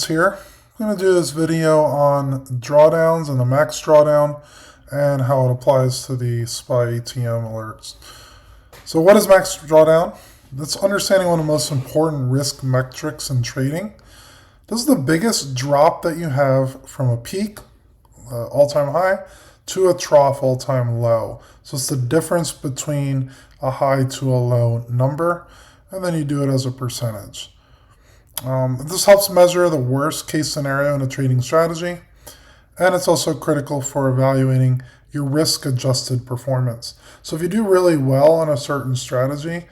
Here. I'm going to do this video on drawdowns and the max drawdown and how it applies to the SPY ATM alerts. So what is max drawdown? That's understanding one of the most important risk metrics in trading. This is the biggest drop that you have from a peak, all-time high, to a trough, all-time low. So it's the difference between a high to a low number, and then you do it as a percentage. This helps measure the worst case scenario in a trading strategy, and it's also critical for evaluating your risk-adjusted performance. So if you do really well on a certain strategy,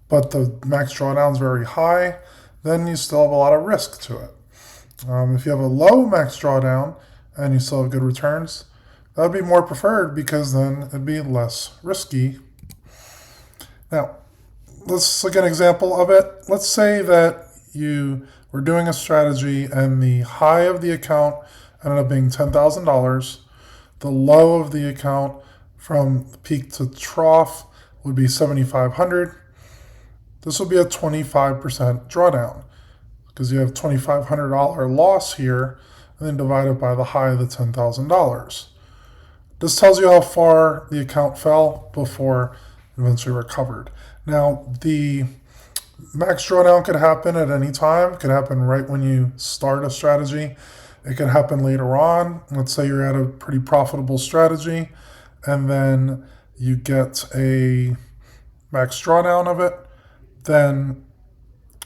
but the max drawdown is very high, then you still have a lot of risk to it. If you have a low max drawdown and you still have good returns, that would be more preferred because then it'd be less risky. Now, let's look at an example of it. Let's say that you were doing a strategy and the high of the account ended up being $10,000. The low of the account from peak to trough would be $7,500. This will be a 25% drawdown because you have $2,500 loss here and then divide it by the high of the $10,000. This tells you how far the account fell before it eventually recovered. Now, the max drawdown could happen at any time. It could happen right when you start a strategy. It could happen later on. Let's say you're at a pretty profitable strategy and then you get a max drawdown of it. Then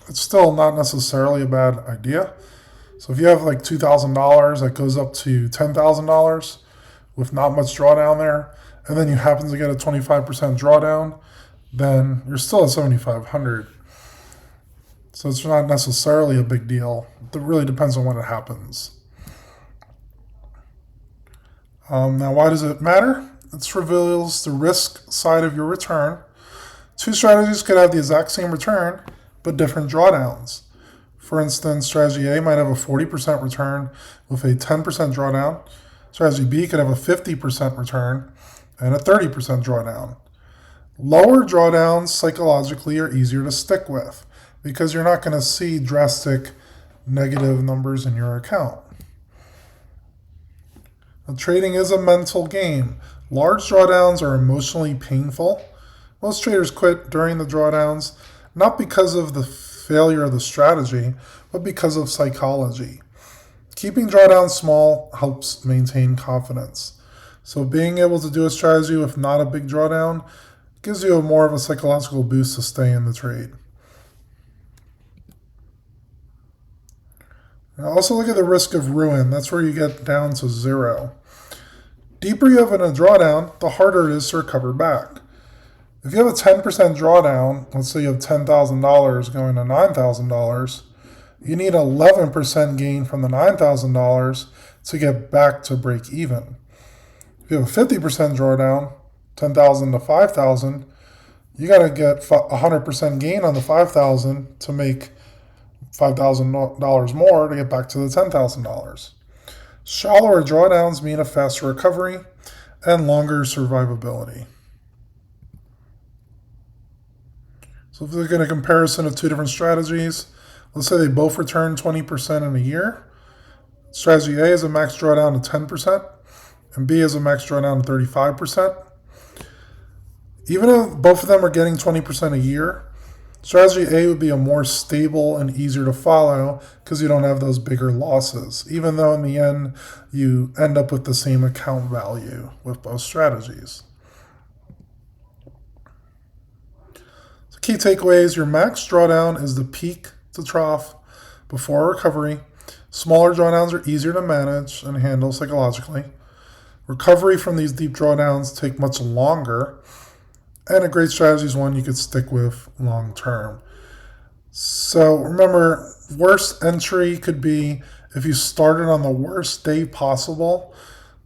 it's still not necessarily a bad idea. So if you have like $2,000 that goes up to $10,000 with not much drawdown there, and then you happen to get a 25% drawdown, then you're still at $7,500. So it's not necessarily a big deal. It really depends on when it happens. Now, why does it matter? It reveals the risk side of your return. Two strategies could have the exact same return, but different drawdowns. For instance, strategy A might have a 40% return with a 10% drawdown. Strategy B could have a 50% return and a 30% drawdown. Lower drawdowns psychologically are easier to stick with because you're not going to see drastic negative numbers in your account. Now, trading is a mental game. Large drawdowns are emotionally painful. Most traders quit during the drawdowns, not because of the failure of the strategy, but because of psychology. Keeping drawdowns small helps maintain confidence. So being able to do a strategy with not a big drawdown gives you more of a psychological boost to stay in the trade. Now also look at the risk of ruin. That's where you get down to zero. Deeper you have in a drawdown, the harder it is to recover back. If you have a 10% drawdown, let's say you have $10,000 going to $9,000, you need 11% gain from the $9,000 to get back to break even. If you have a 50% drawdown, $10,000 to $5,000, you got to get 100% gain on the $5,000 to make $5,000 more to get back to the $10,000. Shallower drawdowns mean a faster recovery and longer survivability. So if we look at a comparison of two different strategies, let's say they both return 20% in a year. Strategy A is a max drawdown of 10%, and B is a max drawdown of 35%. Even if both of them are getting 20% a year, strategy A would be a more stable and easier to follow because you don't have those bigger losses, even though in the end you end up with the same account value with both strategies. So key takeaways: your max drawdown is the peak to trough before recovery. Smaller drawdowns are easier to manage and handle psychologically. Recovery from these deep drawdowns take much longer. And a great strategy is one you could stick with long term. So remember, worst entry could be if you started on the worst day possible.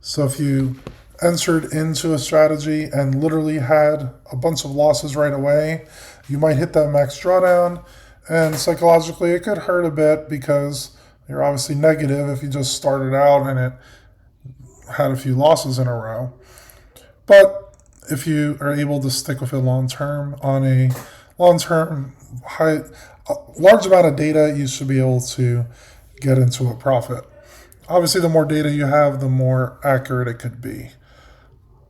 So if you entered into a strategy and literally had a bunch of losses right away, you might hit that max drawdown. And psychologically, it could hurt a bit because you're obviously negative if you just started out and it had a few losses in a row. But if you are able to stick with it long term on a long term high large amount of data, you should be able to get into a profit. Obviously, the more data you have, the more accurate it could be.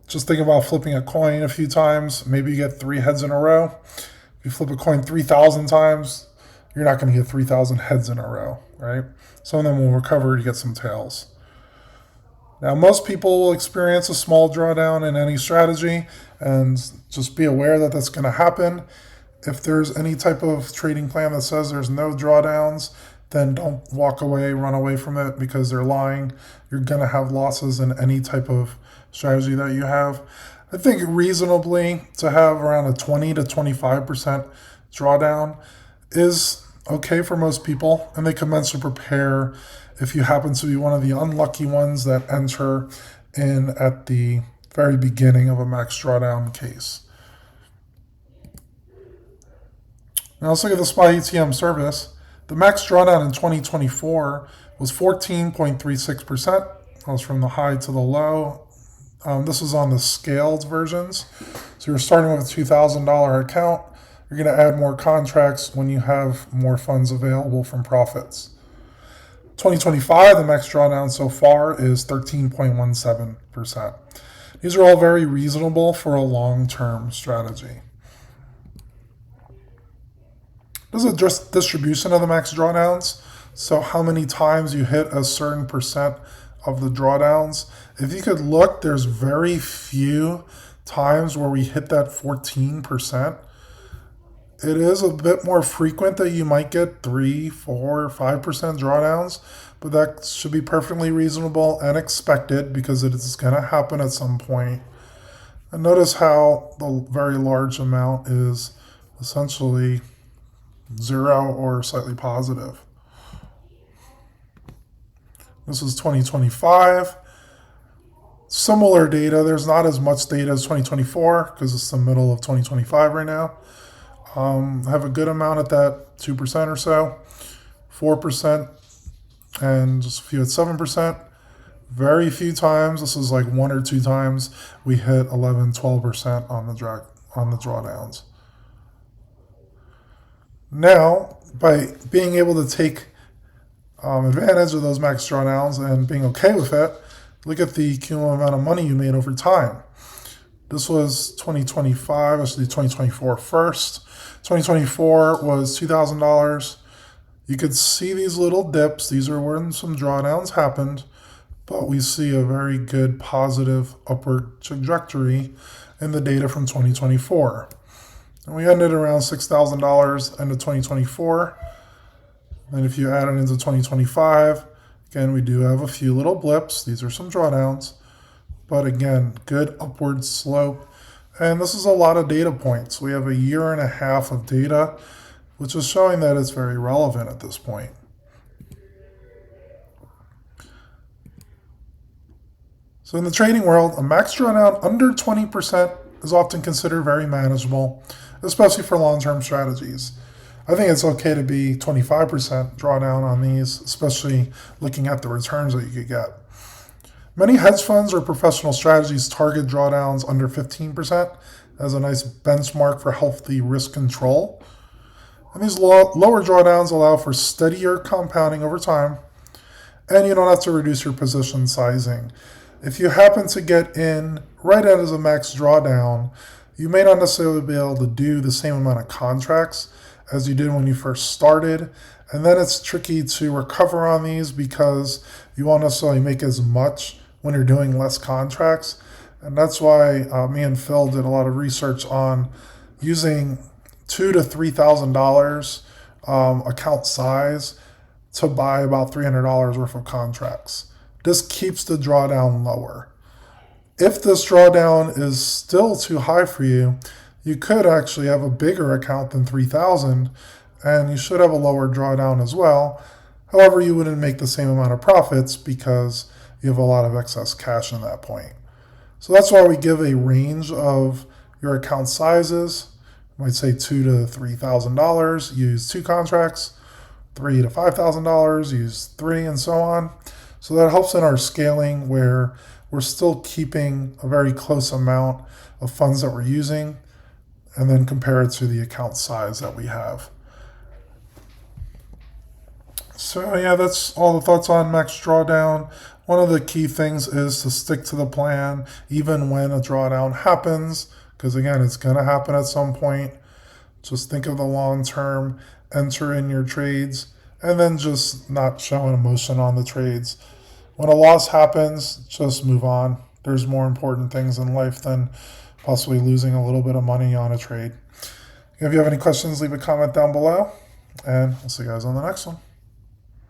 Just think about flipping a coin a few times. Maybe you get 3 heads in a row. If you flip a coin 3,000 times, you're not going to get 3,000 heads in a row, right? Some of them will recover to get some tails. Now, most people will experience a small drawdown in any strategy, and just be aware that that's going to happen. If there's any type of trading plan that says there's no drawdowns, then don't walk away, run away from it because they're lying. You're going to have losses in any type of strategy that you have. I think reasonably to have around a 20 to 25% drawdown is okay for most people, and they commence to prepare if you happen to be one of the unlucky ones that enter in at the very beginning of a max drawdown case. Now let's look at the SPY ATM service. The max drawdown in 2024 was 14.36%. That was from the high to the low. This is on the scaled versions. So you're starting with a $2,000 account. You're going to add more contracts when you have more funds available from profits. 2025, the max drawdown so far is 13.17%. These are all very reasonable for a long-term strategy. This is a distribution of the max drawdowns. So how many times you hit a certain percent of the drawdowns. If you could look, there's very few times where we hit that 14%. It is a bit more frequent that you might get 3, 4, 5% drawdowns, but that should be perfectly reasonable and expected because it is going to happen at some point. And notice how the very large amount is essentially 0 or slightly positive. This is 2025. Similar data. There's not as much data as 2024 because it's the middle of 2025 right now. I have a good amount at that 2% or so, 4%, and just a few at 7%. Very few times, this is like 1 or 2 times, we hit 11, 12% on the drawdowns. Now, by being able to take advantage of those max drawdowns and being okay with it, look at the cumulative amount of money you made over time. This was 2025, actually 2024 first. 2024 was $2,000. You could see these little dips. These are when some drawdowns happened, but we see a very good positive upward trajectory in the data from 2024. And we ended around $6,000 end of 2024. And if you add it into 2025, again, we do have a few little blips. These are some drawdowns, but again, good upward slope. And this is a lot of data points. We have 1.5 years of data, which is showing that it's very relevant at this point. So in the trading world, a max drawdown under 20% is often considered very manageable, especially for long-term strategies. I think it's okay to be 25% drawdown on these, especially looking at the returns that you could get. Many hedge funds or professional strategies target drawdowns under 15% as a nice benchmark for healthy risk control. And these lower drawdowns allow for steadier compounding over time, and you don't have to reduce your position sizing. If you happen to get in right as a max drawdown, you may not necessarily be able to do the same amount of contracts as you did when you first started. And then it's tricky to recover on these because you won't necessarily make as much when you're doing less contracts. And that's why me and Phil did a lot of research on using $2,000 to $3,000 account size to buy about $300 worth of contracts. This keeps the drawdown lower. If this drawdown is still too high for you, you could actually have a bigger account than 3,000, and you should have a lower drawdown as well. However, you wouldn't make the same amount of profits because you have a lot of excess cash in that point. So that's why we give a range of your account sizes. You might say $2,000 to $3,000, use 2 contracts, $3,000 to $5,000, use 3, and so on. So that helps in our scaling where we're still keeping a very close amount of funds that we're using and then compare it to the account size that we have. So yeah, that's all the thoughts on max drawdown. One of the key things is to stick to the plan even when a drawdown happens, because again, it's going to happen at some point. Just think of the long term, enter in your trades, and then just not show an emotion on the trades. When a loss happens, just move on. There's more important things in life than possibly losing a little bit of money on a trade. If you have any questions, leave a comment down below, and we'll see you guys on the next one.